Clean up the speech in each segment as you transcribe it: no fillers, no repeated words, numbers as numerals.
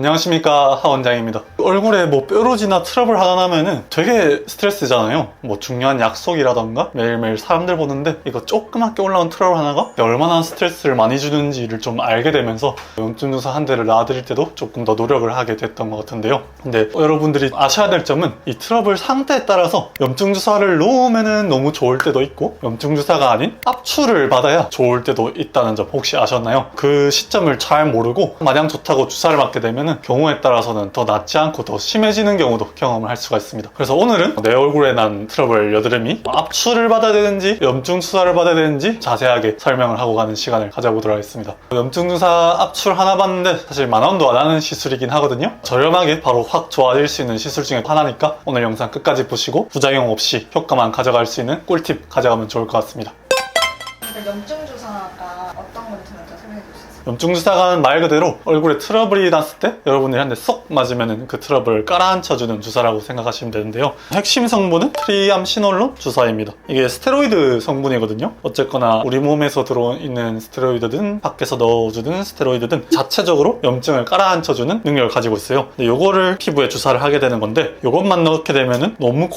안녕하십니까, 하원장입니다. 얼굴에 뾰루지나 트러블 하나 나면은 되게 스트레스잖아요. 중요한 약속이라던가 매일매일 사람들 보는데 이거 조그맣게 올라온 트러블 하나가 얼마나 스트레스를 많이 주는지를 좀 알게 되면서 염증 주사 한 대를 놔드릴 때도 조금 더 노력을 하게 됐던 것 같은데요. 근데 여러분들이 아셔야 될 점은 이 트러블 상태에 따라서 염증 주사를 놓으면은 너무 좋을 때도 있고 염증 주사가 아닌 압출을 받아야 좋을 때도 있다는 점 혹시 아셨나요? 그 시점을 잘 모르고 마냥 좋다고 주사를 맞게 되면 경우에 따라서는 더 낫지 않고 더 심해지는 경우도 경험을 할 수가 있습니다. 그래서 오늘은 내 얼굴에 난 트러블 여드름이 압출을 받아야 되는지 염증 주사를 받아야 되는지 자세하게 설명을 하고 가는 시간을 가져보도록 하겠습니다. 염증 주사 압출 하나 받는데 사실 10,000원도 안 하는 시술이긴 하거든요. 저렴하게 바로 확 좋아질 수 있는 시술 중에 하나니까 오늘 영상 끝까지 보시고 부작용 없이 효과만 가져갈 수 있는 꿀팁 가져가면 좋을 것 같습니다. 염증 주사가 어떤 건지 먼저 설명해 주실 수 있어요? 염증 주사가 말 그대로 얼굴에 트러블이 났을 때 여러분들이 한 대 쏙 맞으면 그 트러블을 깔아앉혀주는 주사라고 생각하시면 되는데요. 핵심 성분은 트리암시놀론 주사입니다. 이게 스테로이드 성분이거든요. 어쨌거나 우리 몸에서 들어있는 스테로이드든 밖에서 넣어주는 스테로이드든 자체적으로 염증을 깔아앉혀주는 능력을 가지고 있어요. 근데 요거를 피부에 주사를 하게 되는 건데 요것만 넣게 되면은 너무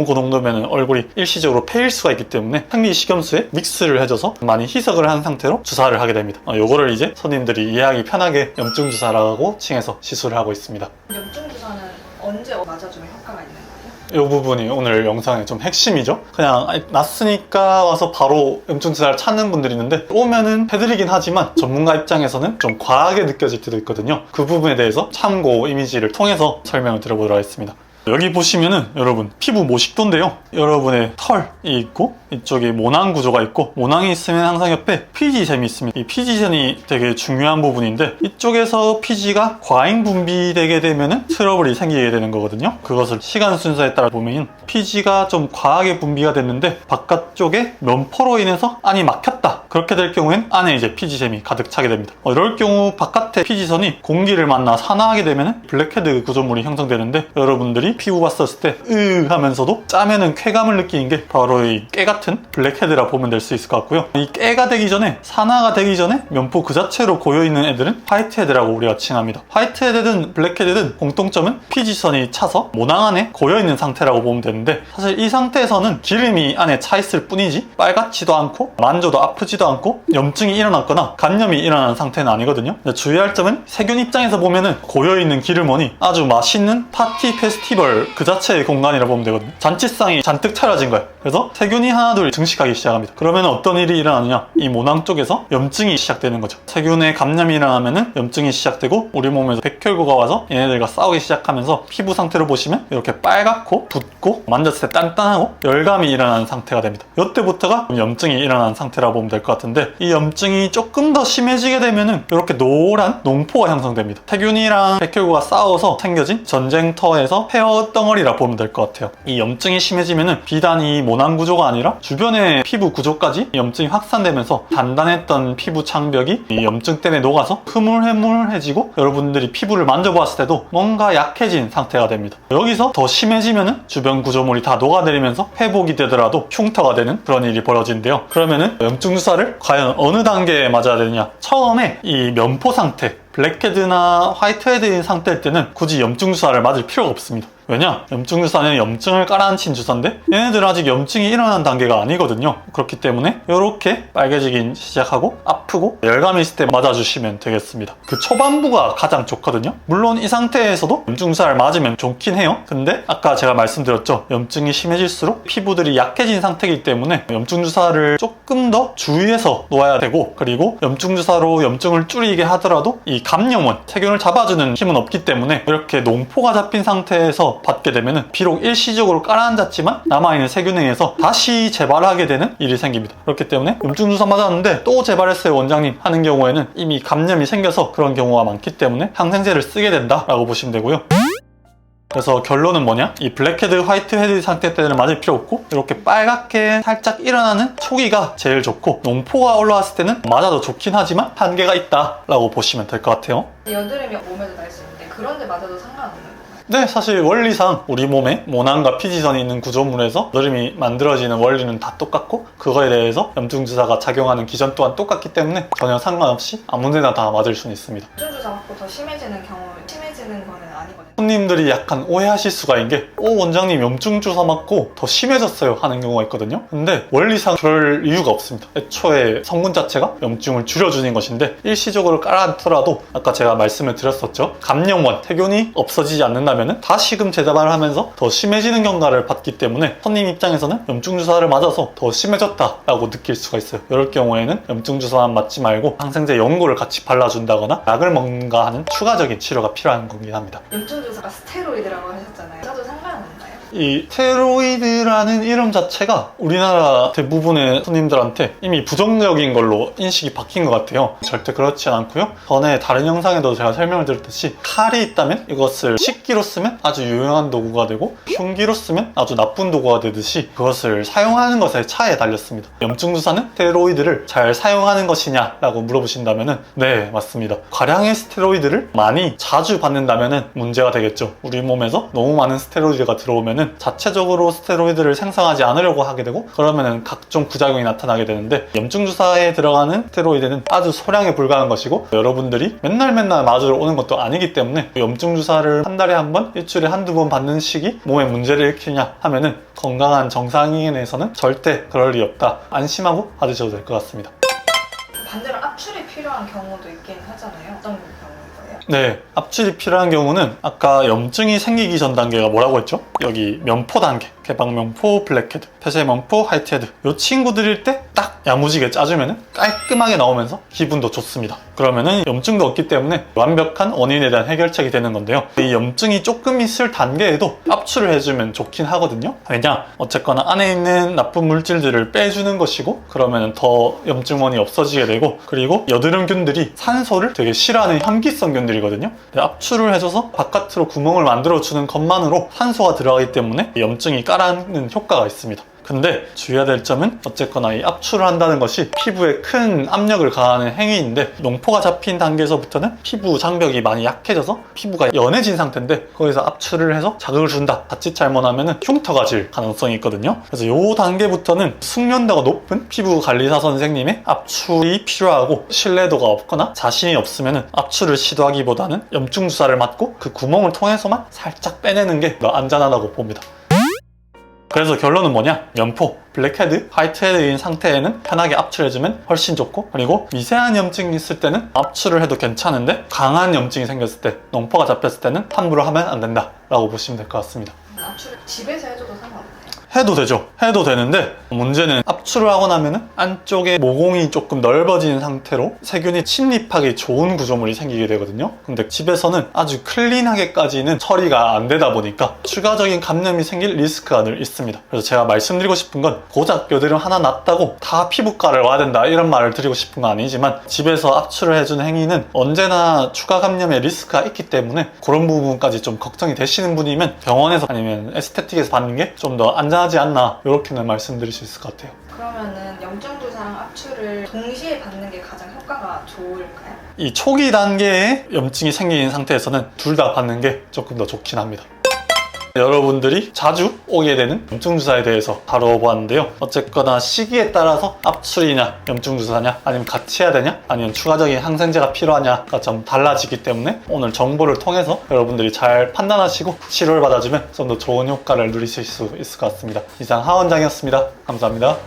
고농도면 얼굴이 일시적으로 패일 수가 있기 때문에 생리식염수에 믹스를 해줘서 많이 희석을 한 상태로 주사를 하게 됩니다. 요거를 이제 손님들이 이해하기 편하게 염증 주사라고 칭해서 시술을 하고 있습니다. 염증 주사는 언제 맞아주면 효과가 있는 거예요? 이 부분이 오늘 영상의 좀 핵심이죠. 그냥 났으니까 와서 바로 염증 주사를 찾는 분들이 있는데 오면은 해드리긴 하지만 전문가 입장에서는 좀 과하게 느껴질 때도 있거든요. 그 부분에 대해서 참고 이미지를 통해서 설명을 드려보도록 하겠습니다. 여기 보시면은 여러분 피부 모식도인데요. 여러분의 털이 있고 이쪽에 모낭 구조가 있고 모낭이 있으면 항상 옆에 피지샘이 있습니다. 이 피지샘이 되게 중요한 부분인데 이쪽에서 피지가 과잉 분비되게 되면은 트러블이 생기게 되는 거거든요. 그것을 시간 순서에 따라 보면 피지가 좀 과하게 분비가 됐는데 바깥쪽에 면포로 인해서 안이 막혔다. 그렇게 될 경우엔 안에 이제 피지샘이 가득 차게 됩니다. 이럴 경우 바깥에 피지선이 공기를 만나 산화하게 되면 블랙헤드 구조물이 형성되는데 여러분들이 피부 봤었을 때 하면서도 짜면은 쾌감을 느끼는 게 바로 이 깨 같은 블랙헤드라 보면 될 수 있을 것 같고요. 이 깨가 되기 전에 산화가 되기 전에 면포 그 자체로 고여있는 애들은 화이트헤드라고 우리가 칭합니다. 화이트헤드든 블랙헤드든 공통점은 피지선이 차서 모낭 안에 고여있는 상태라고 보면 되는데 사실 이 상태에서는 기름이 안에 차 있을 뿐이지 빨갛지도 않고 만져도 아프지도 않고 염증이 일어났거나 간염이 일어난 상태는 아니거든요. 주의할 점은 세균 입장에서 보면은 고여있는 기름원이 아주 맛있는 파티 페스티벌 그 자체의 공간이라 보면 되거든요. 잔치상이 잔뜩 차려진 거예요. 그래서 세균이 하나둘 증식하기 시작합니다. 그러면 어떤 일이 일어나느냐? 이 모낭 쪽에서 염증이 시작되는 거죠. 세균의 감염이 일어나면은 염증이 시작되고 우리 몸에서 백혈구가 와서 얘네들과 싸우기 시작하면서 피부 상태로 보시면 이렇게 빨갛고 붓고 만졌을 때 단단하고 열감이 일어나는 상태가 됩니다. 이때부터가 염증이 일어나는 상태라고 보면 될 것 같은데 이 염증이 조금 더 심해지게 되면은 이렇게 노란 농포가 형성됩니다. 세균이랑 백혈구가 싸워서 생겨진 전쟁터에서 폐허 덩어리라 보면 될 것 같아요. 이 염증이 심해지면은 비단 이 모낭 구조가 아니라 주변의 피부 구조까지 염증이 확산되면서 단단했던 피부 창벽이 이 염증 때문에 녹아서 흐물흐물해지고 여러분들이 피부를 만져보았을 때도 뭔가 약해진 상태가 됩니다. 여기서 더 심해지면은 주변 구조물이 다 녹아내리면서 회복이 되더라도 흉터가 되는 그런 일이 벌어진대요. 그러면은 염증 주사를 과연 어느 단계에 맞아야 되느냐? 처음에 이 면포 상태 블랙헤드나 화이트헤드인 상태일 때는 굳이 염증 주사를 맞을 필요가 없습니다. 왜냐? 염증 주사는 염증을 깔아앉힌 주사인데 얘네들은 아직 염증이 일어난 단계가 아니거든요. 그렇기 때문에 이렇게 빨개지기 시작하고 아프고 열감이 있을 때 맞아주시면 되겠습니다. 그 초반부가 가장 좋거든요. 물론 이 상태에서도 염증 주사를 맞으면 좋긴 해요. 근데 아까 제가 말씀드렸죠. 염증이 심해질수록 피부들이 약해진 상태이기 때문에 염증 주사를 조금 더 주의해서 놓아야 되고 그리고 염증 주사로 염증을 줄이게 하더라도 이 감염원, 세균을 잡아주는 힘은 없기 때문에 이렇게 농포가 잡힌 상태에서 받게 되면 비록 일시적으로 깔아앉았지만 남아있는 세균에 의해서 다시 재발하게 되는 일이 생깁니다. 그렇기 때문에 염증 주사 맞았는데 또 재발했어요 원장님 하는 경우에는 이미 감염이 생겨서 그런 경우가 많기 때문에 항생제를 쓰게 된다라고 보시면 되고요. 그래서 결론은 뭐냐? 이 블랙헤드, 화이트헤드 상태 때는 맞을 필요 없고 이렇게 빨갛게 살짝 일어나는 초기가 제일 좋고 농포가 올라왔을 때는 맞아도 좋긴 하지만 한계가 있다라고 보시면 될 것 같아요. 여드름이 몸에도 날 수 있는데 그런 데 맞아도 상관없는 거예요? 네, 사실 원리상 우리 몸에 모낭과 피지선이 있는 구조물에서 여드름이 만들어지는 원리는 다 똑같고 그거에 대해서 염증주사가 작용하는 기전 또한 똑같기 때문에 전혀 상관없이 아무 데나 다 맞을 수는 있습니다. 염증주사 주사 맞고 더 심해지는 거는 아니거든요. 손님들이 약간 오해하실 수가 있는 게 원장님 염증 주사 맞고 더 심해졌어요 하는 경우가 있거든요. 근데 원리상 그럴 이유가 없습니다. 애초에 성분 자체가 염증을 줄여주는 것인데 일시적으로 깔아두더라도 아까 제가 말씀을 드렸었죠. 감염원, 세균이 없어지지 않는다면 다시금 재발을 하면서 더 심해지는 경과를 받기 때문에 손님 입장에서는 염증 주사를 맞아서 더 심해졌다라고 느낄 수가 있어요. 이럴 경우에는 염증 주사만 맞지 말고 항생제 연고를 같이 발라준다거나 약을 먹는가 하는 추가적인 치료가 필요한 거긴 합니다. 염증 주사가 스테로이드라고 하셨잖아요. 저도 상관은 없나요? 이 스테로이드라는 이름 자체가 우리나라 대부분의 손님들한테 이미 부정적인 걸로 인식이 바뀐 것 같아요. 절대 그렇진 않고요. 전에 다른 영상에도 제가 설명을 드렸듯이 칼이 있다면 이것을 식기로 쓰면 아주 유용한 도구가 되고 흉기로 쓰면 아주 나쁜 도구가 되듯이 그것을 사용하는 것에 차이에 달렸습니다. 염증 주사는 스테로이드를 잘 사용하는 것이냐라고 물어보신다면 네, 맞습니다. 과량의 스테로이드를 많이 자주 받는다면 문제가 되겠죠. 우리 몸에서 너무 많은 스테로이드가 들어오면 자체적으로 스테로이드를 생성하지 않으려고 하게 되고 그러면 각종 부작용이 나타나게 되는데 염증 주사에 들어가는 스테로이드는 아주 소량에 불과한 것이고 여러분들이 맨날 맞으러 오는 것도 아니기 때문에 염증 주사를 한 달에 한 번, 일주일에 한두 번 받는 식이 몸에 문제를 일으키냐 하면은 건강한 정상인에서는 절대 그럴 리 없다. 안심하고 받으셔도 될 것 같습니다. 반대로 압출이 필요한 경우도 있긴 하잖아요. 어떤 경우인 거예요? 네, 압출이 필요한 경우는 아까 염증이 생기기 전 단계가 뭐라고 했죠? 여기 면포 단계, 개방면포, 블랙헤드, 폐쇄면포, 화이트헤드 이 친구들일 때 딱 야무지게 짜주면 깔끔하게 나오면서 기분도 좋습니다. 그러면은 염증도 없기 때문에 완벽한 원인에 대한 해결책이 되는 건데요. 이 염증이 조금 있을 단계에도 압출을 해주면 좋긴 하거든요. 왜냐? 어쨌거나 안에 있는 나쁜 물질들을 빼주는 것이고 그러면 더 염증원이 없어지게 되고 그리고 여드름균들이 산소를 되게 싫어하는 현기성균들이거든요. 압출을 해줘서 바깥으로 구멍을 만들어주는 것만으로 산소가 들어가기 때문에 염증이 깔아앉는 효과가 있습니다. 근데 주의해야 될 점은 어쨌거나 이 압출을 한다는 것이 피부에 큰 압력을 가하는 행위인데 농포가 잡힌 단계에서부터는 피부 장벽이 많이 약해져서 피부가 연해진 상태인데 거기서 압출을 해서 자극을 준다. 자칫 잘못하면 흉터가 질 가능성이 있거든요. 그래서 이 단계부터는 숙련도가 높은 피부 관리사 선생님의 압출이 필요하고 신뢰도가 없거나 자신이 없으면 압출을 시도하기보다는 염증 주사를 맞고 그 구멍을 통해서만 살짝 빼내는 게 더 안전하다고 봅니다. 그래서 결론은 뭐냐? 면포, 블랙헤드, 화이트헤드인 상태에는 편하게 압출해주면 훨씬 좋고 그리고 미세한 염증이 있을 때는 압출을 해도 괜찮은데 강한 염증이 생겼을 때, 농포가 잡혔을 때는 함부로 하면 안 된다 라고 보시면 될 것 같습니다. 압출을 집에서 해줘도 상관없나요? 해도 되죠. 해도 되는데 문제는 압출을 하고 나면 안쪽에 모공이 조금 넓어진 상태로 세균이 침입하기 좋은 구조물이 생기게 되거든요. 근데 집에서는 아주 클린하게까지는 처리가 안 되다 보니까 추가적인 감염이 생길 리스크가 늘 있습니다. 그래서 제가 말씀드리고 싶은 건 고작 여드름 하나 났다고 다 피부과를 와야 된다 이런 말을 드리고 싶은 건 아니지만 집에서 압출을 해주는 행위는 언제나 추가 감염의 리스크가 있기 때문에 그런 부분까지 좀 걱정이 되시는 분이면 병원에서 아니면 에스테틱에서 받는 게 좀 더 안전하지 않나 이렇게는 말씀드릴 수 있을 것 같아요. 그러면은 염증 주사랑 압출을 동시에 받는 게 가장 효과가 좋을까요? 이 초기 단계에 염증이 생긴 상태에서는 둘 다 받는 게 조금 더 좋긴 합니다. 여러분들이 자주 오게 되는 염증 주사에 대해서 다뤄보았는데요. 어쨌거나 시기에 따라서 압출이냐 염증 주사냐 아니면 같이 해야 되냐 아니면 추가적인 항생제가 필요하냐가 좀 달라지기 때문에 오늘 정보를 통해서 여러분들이 잘 판단하시고 치료를 받아주면 좀 더 좋은 효과를 누리실 수 있을 것 같습니다. 이상 하원장이었습니다. 감사합니다.